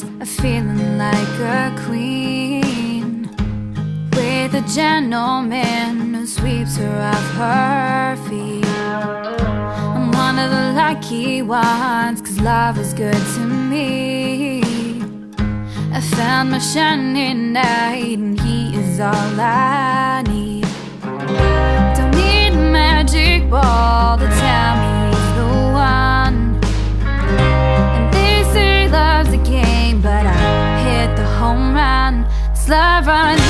hands, feeling like a queen, with a gentleman who sweeps her off her feet. I'm one of the lucky ones, 'cause love is good to me. I found my shining knight, and he is all I need. Don't need a magic ball to tell me he's the one. And they say love's a game, but I hit the home run. This love runs